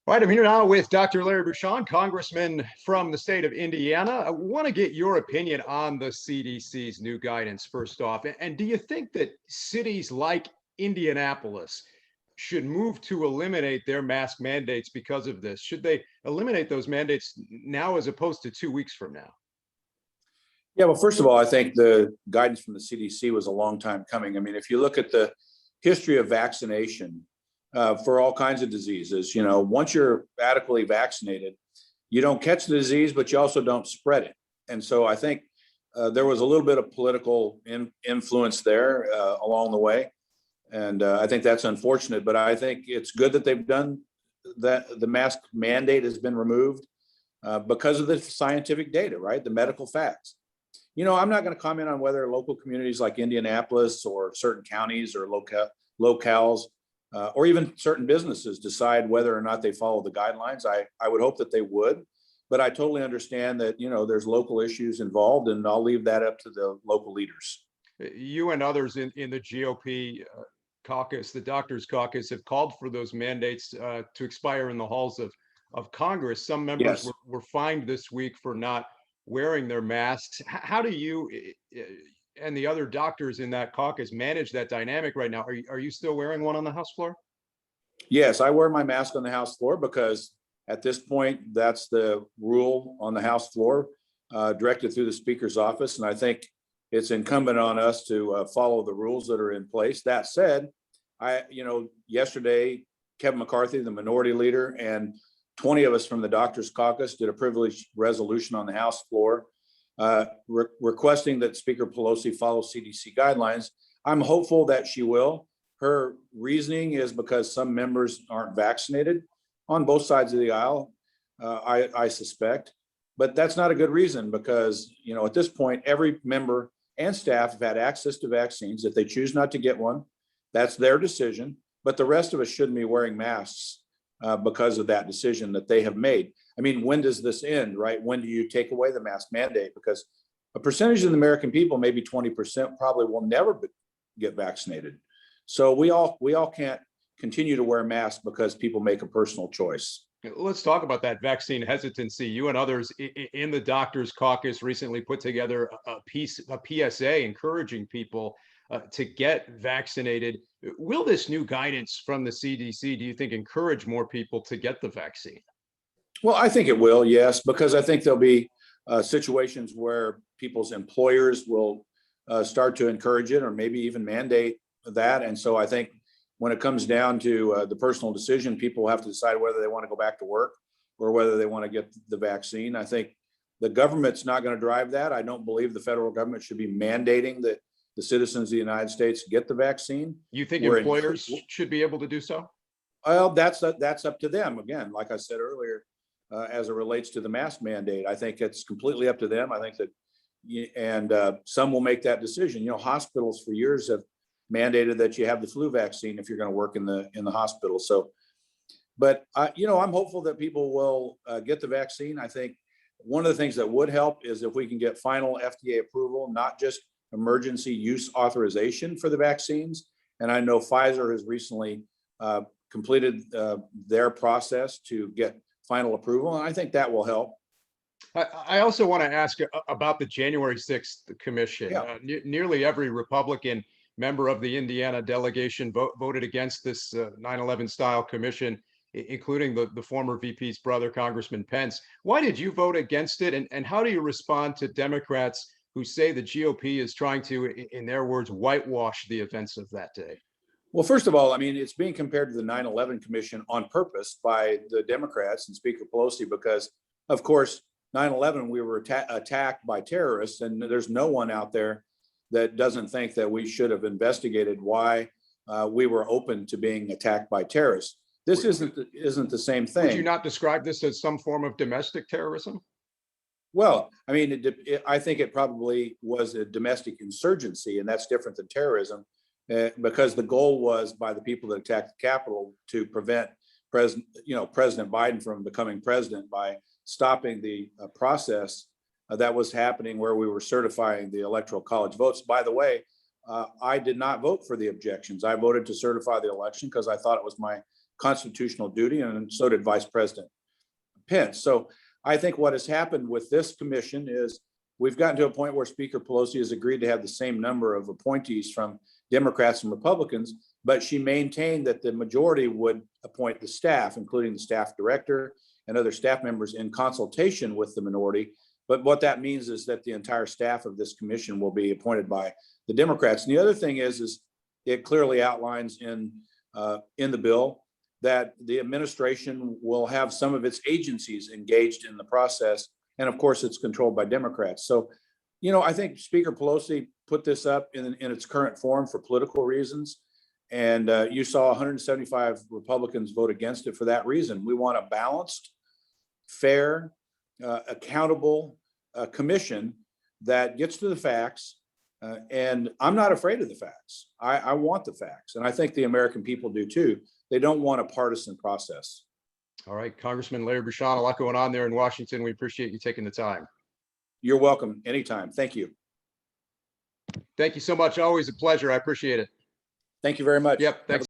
All right, I'm here now with Dr. Larry Bucshon, Congressman from the state of Indiana. I want to get your opinion on the CDC's new guidance first off. And do you think that cities like Indianapolis should move to eliminate their mask mandates because of this? Should they eliminate those mandates now as opposed to 2 weeks from now? Yeah, well, first of all, I think the guidance from the CDC was a long time coming. I mean, if you look at the history of vaccination for all kinds of diseases, once you're adequately vaccinated, you don't catch the disease, but you also don't spread it. And so I think there was a little bit of political influence there along the way. And I think that's unfortunate, but I think it's good that they've done that. The mask mandate has been removed because of the scientific data, right? The medical facts. I'm not going to comment on whether local communities like Indianapolis or certain counties or locales or even certain businesses decide whether or not they follow the guidelines. I would hope that they would, but I totally understand that, there's local issues involved, and I'll leave that up to the local leaders. You and others in the GOP caucus, the doctors caucus, have called for those mandates to expire in the halls of Congress. Some members Yes. were fined this week for not wearing their masks. How do you and the other doctors in that caucus manage that dynamic right now? Are you still wearing one on the House floor? Yes, I wear my mask on the House floor because at this point, that's the rule on the House floor, directed through the Speaker's office. And I think it's incumbent on us to follow the rules that are in place. That said, yesterday, Kevin McCarthy, the minority leader, and 20 of us from the Doctors Caucus did a privileged resolution on the House floor requesting that Speaker Pelosi follow CDC guidelines. I'm hopeful that she will. Her reasoning is because some members aren't vaccinated on both sides of the aisle, I suspect. But that's not a good reason because, at this point, every member and staff have had access to vaccines. If they choose not to get one, that's their decision. But the rest of us shouldn't be wearing masks because of that decision that they have made. I mean, when does this end, right? When do you take away the mask mandate? Because a percentage of the American people, maybe 20%, probably will never get vaccinated. So we all can't continue to wear masks because people make a personal choice. Let's talk about that vaccine hesitancy. You and others in the Doctors Caucus recently put together a PSA encouraging people to get vaccinated. Will this new guidance from the CDC, do you think, encourage more people to get the vaccine? Well, I think it will, yes, because I think there'll be situations where people's employers will start to encourage it or maybe even mandate that. And so I think when it comes down to the personal decision, people will have to decide whether they want to go back to work or whether they want to get the vaccine. I think the government's not going to drive that. I don't believe the federal government should be mandating that the citizens of the United States get the vaccine. You think employers should be able to do so? Well, that's up to them. Again, like I said earlier, as it relates to the mask mandate, I think it's completely up to them. I think that, some will make that decision. Hospitals for years have mandated that you have the flu vaccine if you're going to work in the hospital. So, but I'm hopeful that people will get the vaccine. I think one of the things that would help is if we can get final FDA approval, not just emergency use authorization for the vaccines. And I know Pfizer has recently completed their process to get final approval, and I think that will help. I also want to ask about the January 6th commission. Yeah. Nearly every Republican member of the Indiana delegation voted against this 9/11 style commission, including the former VP's brother, Congressman Pence. Why did you vote against it? And how do you respond to Democrats who say the GOP is trying to, in their words, whitewash the events of that day? Well, first of all, I mean, it's being compared to the 9/11 commission on purpose by the Democrats and Speaker Pelosi because, of course, 9/11, we were attacked by terrorists, and there's no one out there that doesn't think that we should have investigated why we were open to being attacked by terrorists. This isn't the same thing. Would you not describe this as some form of domestic terrorism? Well, I mean, I think it probably was a domestic insurgency, and that's different than terrorism, because the goal was by the people that attacked the Capitol to prevent President Biden from becoming president by stopping the process that was happening where we were certifying the Electoral College votes. By the way, I did not vote for the objections. I voted to certify the election because I thought it was my constitutional duty, and so did Vice President Pence. So I think what has happened with this commission is we've gotten to a point where Speaker Pelosi has agreed to have the same number of appointees from Democrats and Republicans, but she maintained that the majority would appoint the staff, including the staff director and other staff members, in consultation with the minority. But what that means is that the entire staff of this commission will be appointed by the Democrats. And the other thing is it clearly outlines in the bill that the administration will have some of its agencies engaged in the process. And of course, it's controlled by Democrats. So, I think Speaker Pelosi put this up in its current form for political reasons. And you saw 175 Republicans vote against it for that reason. We want a balanced, fair, accountable commission that gets to the facts. And I'm not afraid of the facts. I want the facts. And I think the American people do too. They don't want a partisan process. All right, Congressman Larry Bucshon, a lot going on there in Washington. We appreciate you taking the time. You're welcome anytime. Thank you. Thank you so much. Always a pleasure. I appreciate it. Thank you very much. Yep. Thanks.